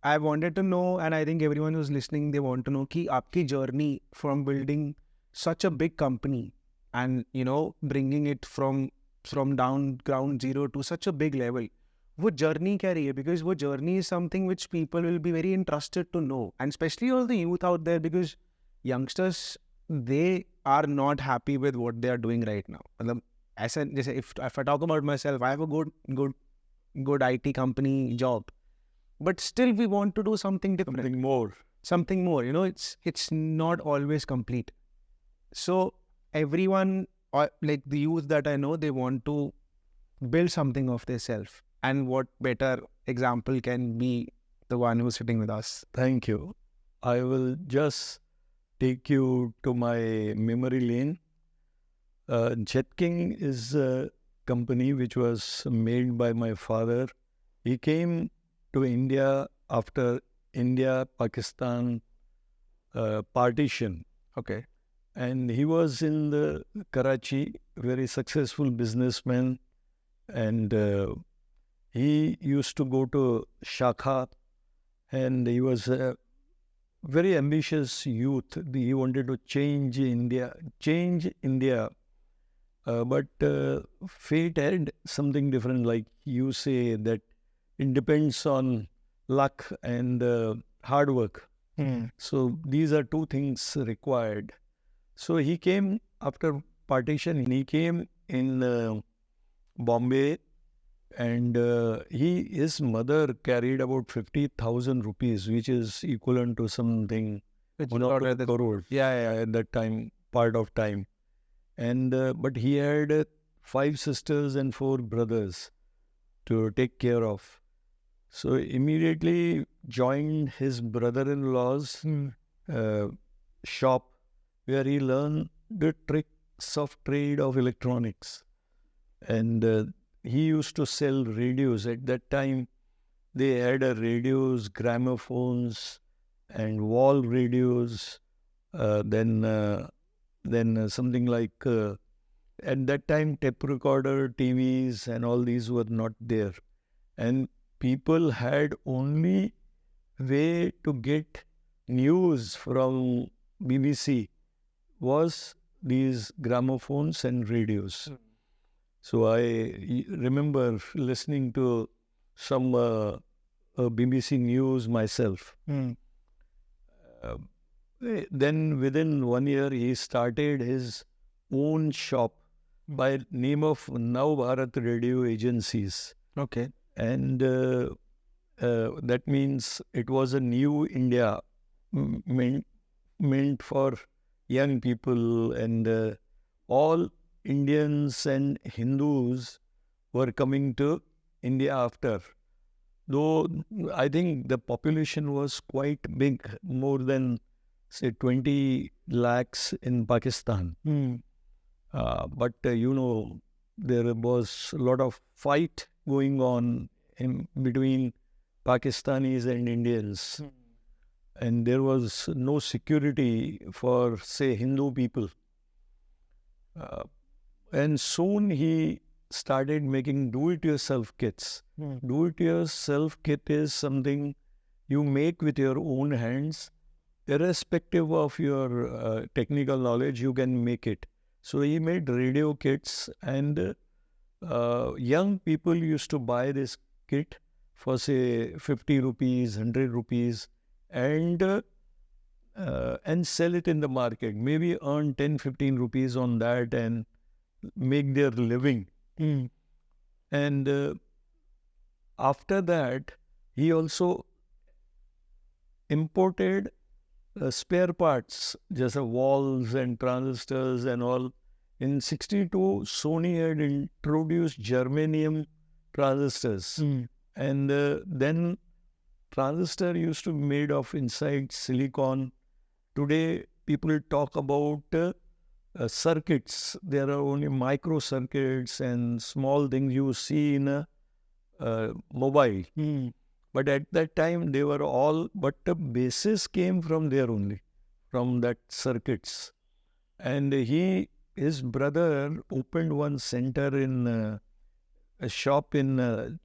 I wanted to know, and I think everyone who's listening, they want to know कि आपकी journey from building such a big company and bringing it from down ground zero to such a big level. वो journey क्या रही है? Because वो journey is something which people will be very interested to know, and especially all the youth out there, because youngsters, they are not happy with what they are doing right now. मतलब ऐसा जैसे if I talk about myself, I have a good IT company job. But still we want to do something different. Something more. It's not always complete. So everyone, like the youth that I know, they want to build something of themselves. And what better example can be the one who's sitting with us? Thank you. I will just take you to my memory lane. JETKING is a company which was made by my father. He came to India after India-Pakistan partition. Okay. And he was in the Karachi, very successful businessman. And he used to go to Shakha, and he was a very ambitious youth. He wanted to change India. But fate had something different, like you say, that it depends on luck and hard work. So these are two things required. So he came after partition. He came in Bombay, and his mother carried about 50,000 rupees, which is equivalent to something crores. Yeah. At that time, part of time. And but he had 5 sisters and 4 brothers to take care of. So immediately joined his brother-in-law's shop, where he learned the tricks of trade of electronics. And he used to sell radios. At that time, they had radios, gramophones, and wall radios. Then something like, at that time, tape recorder, TVs, and all these were not there. And people had only way to get news from BBC was these gramophones and radios. So I remember listening to some BBC news myself. Then within 1 year, he started his own shop by name of Now Bharat Radio Agencies. Okay. And that means it was a new India meant for young people, and all Indians and Hindus were coming to India after. Though I think the population was quite big, more than, say, 20 lakhs in Pakistan. But there was a lot of fight going on in between Pakistanis and Indians. And there was no security for, say, Hindu people. And soon he started making do-it-yourself kits. Do-it-yourself kit is something you make with your own hands. Irrespective of your technical knowledge, you can make it. So he made radio kits, and young people used to buy this kit for, say, 50 rupees, 100 rupees, and sell it in the market. Maybe earn 10, 15 rupees on that and make their living. And after that, he also imported spare parts, just walls and transistors and all. In 62, Sony had introduced germanium transistors. And then transistor used to be made of inside silicon. Today, people talk about circuits. There are only micro circuits and small things you see in a mobile. But at that time, they were all, but the basis came from there only, from that circuits. And his brother opened one center in a shop in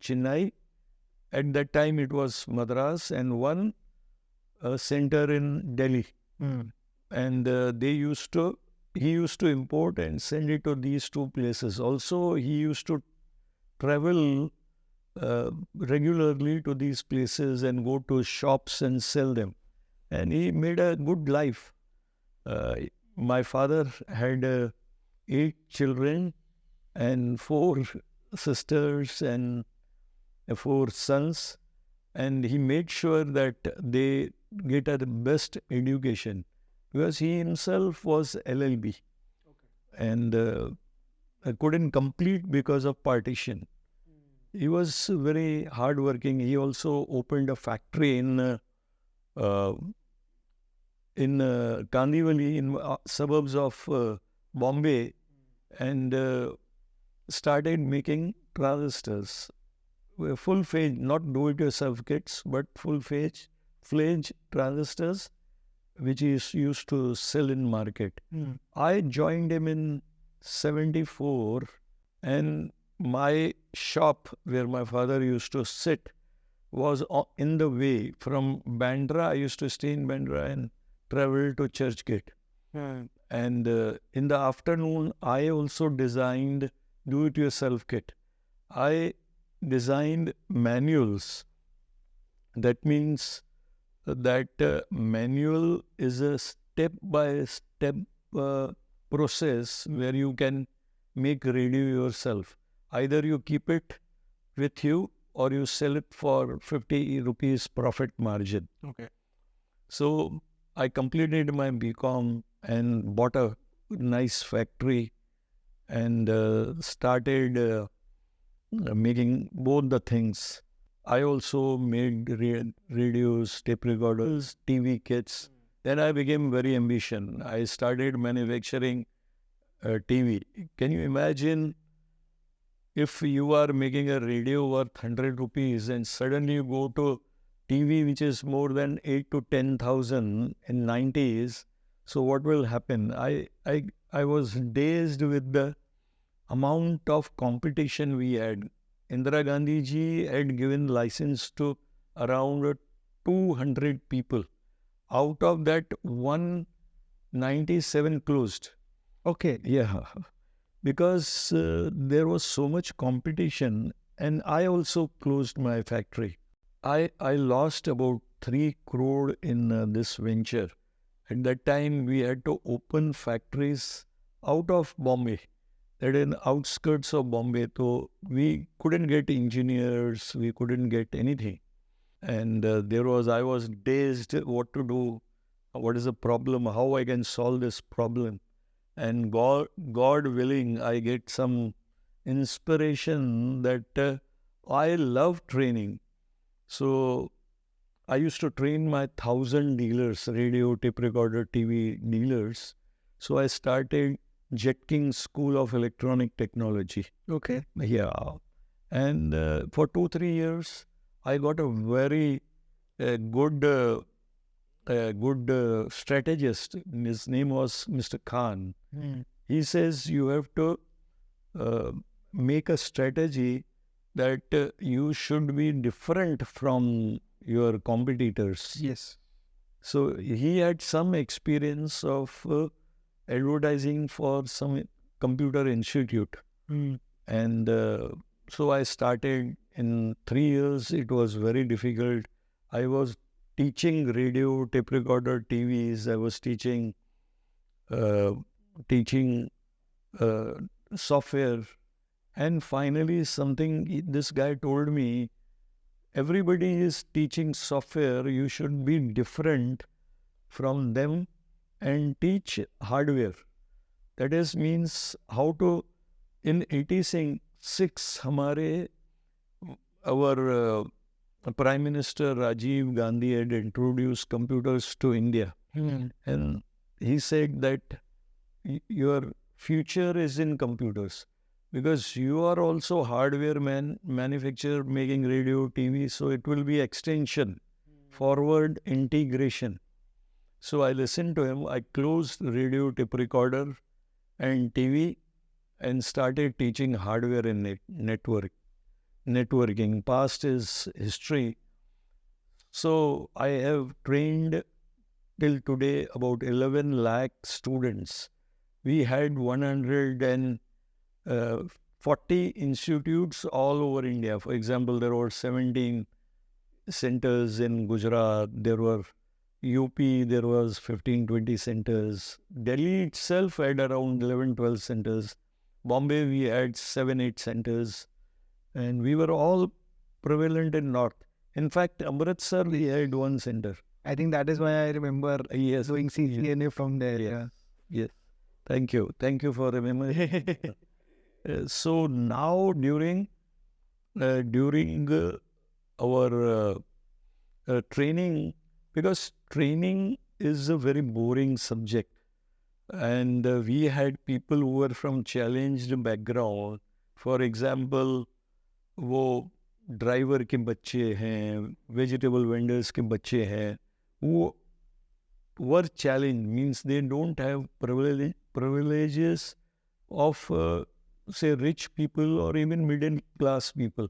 Chennai, At that time, it was Madras and one center in Delhi. And he used to import and send it to these two places. Also, he used to travel regularly to these places and go to shops and sell them. And he made a good life. My father had 8 children and 4 sisters and 4 sons, and he made sure that they get the best education because he himself was LLB and couldn't complete because of partition. He was very hardworking. He also opened a factory in Kandivali, in suburbs of Bombay, and started making transistors. Full-fledged, not do-it-yourself kits, but full-fledged transistors, which he used to sell in market. I joined him in 74, and my shop, where my father used to sit, was in the way from Bandra. I used to stay in Bandra and travel to Churchgate. And in the afternoon, I also designed do-it-yourself kit. I designed manuals. That means that manual is a step-by-step process where you can make radio yourself. Either you keep it with you or you sell it for 50 rupees profit margin. Okay. So I completed my BCom and bought a nice factory and started making both the things. I also made radios, tape recorders, TV kits. Then I became very ambitious. I started manufacturing TV. Can you imagine if you are making a radio worth 100 rupees and suddenly you go to TV which is more than 8 to 10,000 in 90s, so what will happen? I was dazed with the amount of competition we had. Indira Gandhi ji had given license to around 200 people. Out of that, 197 closed. Okay. Yeah. Because there was so much competition, and I also closed my factory. I lost about 3 crore in this venture. At that time, we had to open factories out of Bombay, that in outskirts of Bombay. So we couldn't get engineers, we couldn't get anything. And I was dazed what to do, what is the problem, how I can solve this problem. And God willing, I get some inspiration that I love training. So I used to train my 1,000 dealers, radio, tape recorder, TV dealers. So I started JETKING School of Electronic Technology. Okay. Yeah. And for 2-3 years, I got a very good strategist. His name was Mr. Khan. He says you have to make a strategy that you should be different from your competitors. Yes. So he had some experience of advertising for some computer institute. And so I started in 3 years. It was very difficult. I was teaching radio, tape recorder, TVs. I was teaching software. And finally, this guy told me, everybody is teaching software. You should be different from them and teach hardware. That is means how to, in 86, our Prime Minister Rajiv Gandhi had introduced computers to India. And he said that your future is in computers because you are also hardware manufacturer making radio, TV, so it will be extension, forward integration. So I listened to him. I closed radio, tape recorder and TV and started teaching hardware in network. networking. Past is history. So I have trained till today about 11 lakh students. We had 140 institutes all over India. For example, there were 17 centers in Gujarat. There were UP, there was 15, 20 centers. Delhi itself had around 11, 12 centers. Bombay, we had 7, 8 centers. And we were all prevalent in North. In fact, Amritsar, we had one center. I think that is why I remember doing CCNA from there. Yes. Yes. Thank you. Thank you for remembering. So now during our training, because training is a very boring subject, and we had people who were from challenged background. For example, वो driver के बच्चे हैं, vegetable vendors के बच्चे हैं, वो were challenged, means they don't have privileges of say rich people or even middle class people.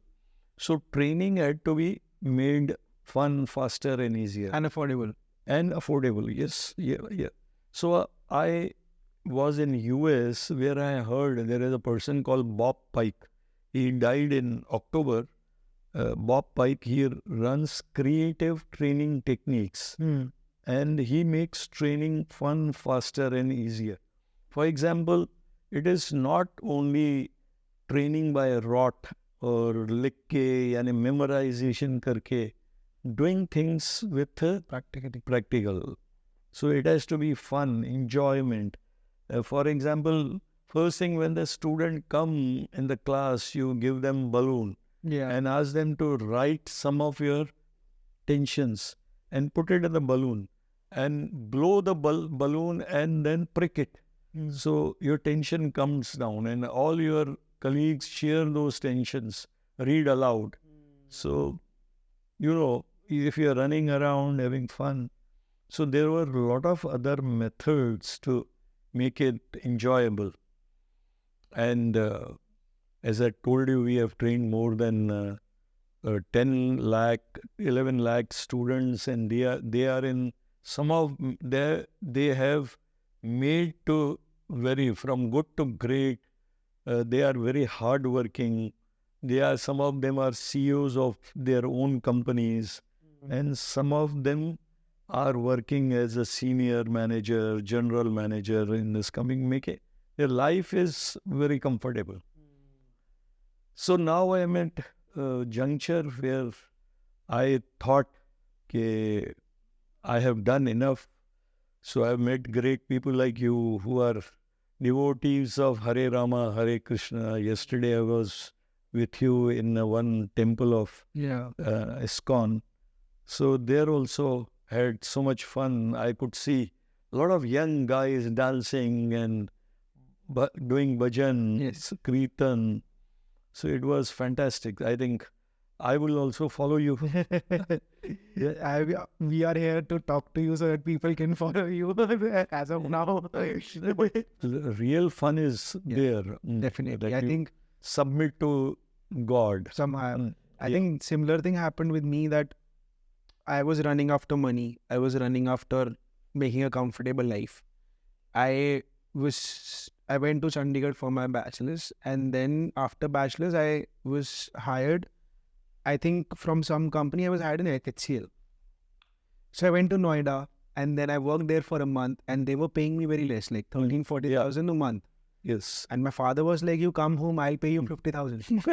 So training had to be made fun, faster and easier. And affordable. And affordable, yes. Yeah. So I was in US where I heard there is a person called Bob Pike. He died in October. Bob Pike here runs creative training techniques. And he makes training fun, faster and easier. For example, it is not only training by rote or लिख के यानी memorization करके, doing things with practical. So it has to be fun, enjoyment. For example, first thing when the student come in the class, you give them balloon and ask them to write some of your tensions and put it in the balloon and blow the balloon and then prick it. So your tension comes down and all your colleagues share those tensions, read aloud. So, if you're running around having fun. So there were a lot of other methods to make it enjoyable. And as I told you, we have trained more than 10 lakh, 11 lakh students, and they are in some of they have made to vary from good to great. They are very hardworking. Some of them are CEOs of their own companies, and some of them are working as a senior manager, general manager in this making. Their life is very comfortable. So now I am at a juncture where I thought that I have done enough. So I have met great people like you who are devotees of Hare Rama, Hare Krishna. Yesterday I was with you in one temple of ISKCON. So there also had so much fun. I could see a lot of young guys dancing and doing bhajan, kirtan. So it was fantastic. I think I will also follow you. We are here to talk to you so that people can follow you as of now. Real fun is there. Definitely. I think submit to God. Somehow. I think similar thing happened with me, that I was running after money. I was running after making a comfortable life. I went to Chandigarh for my bachelor's, and then after bachelor's I was hired, I think from some company. I was hired in HCL. So I went to Noida, and then I worked there for a month, and they were paying me very less, like 13,000-14,000 a month. Yes. And my father was like, you come home, I'll pay you 50,000.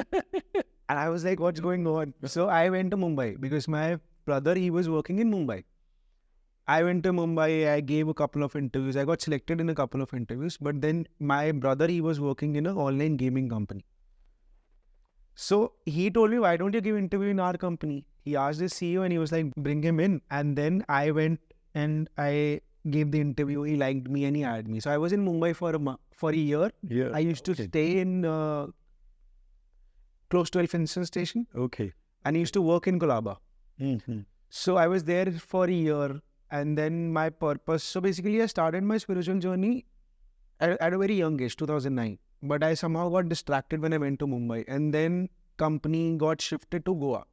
And I was like, what's going on? So I went to Mumbai because my brother, he was working in Mumbai. I went to Mumbai, I gave a couple of interviews. I got selected in a couple of interviews. But then my brother, he was working in an online gaming company. So he told me, why don't you give interview in our company? He asked the CEO and he was like, bring him in. And then I went and I gave the interview. He liked me and he hired me. So I was in Mumbai for a year. Yeah. I used to stay in close to Elphinstone station. Okay. And I used to work in Colaba. Mm-hmm. So I was there for a year. And then my purpose, so basically I started my spiritual journey at a very young age, 2009. But I somehow got distracted when I went to Mumbai. And then company got shifted to Goa.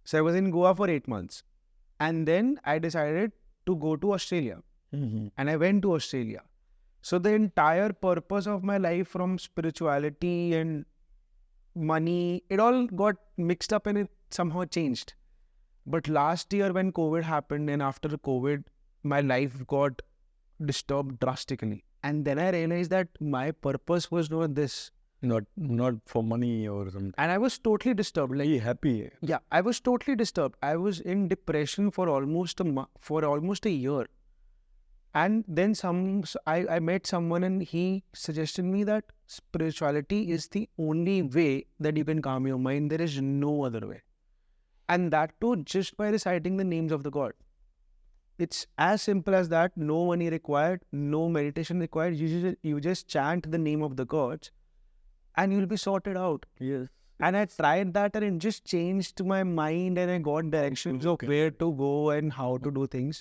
So I was in Goa for 8 months. And then I decided to go to Australia. And I went to Australia. So the entire purpose of my life, from spirituality and money, it all got mixed up and it somehow changed. But last year when COVID happened, and after COVID, my life got disturbed drastically. And then I realized that my purpose was not this. Not for money or something. And I was totally disturbed. Like, Be happy. yeah, I was totally disturbed. I was in depression for almost a year. And then I met someone and he suggested me that spirituality is the only way that you can calm your mind. There is no other way. And that too, just by reciting the names of the God. It's as simple as that. No money required, no meditation required. You just chant the name of the gods and you'll be sorted out. Yes. And I tried that and it just changed my mind and I got directions of where to go and how to do things.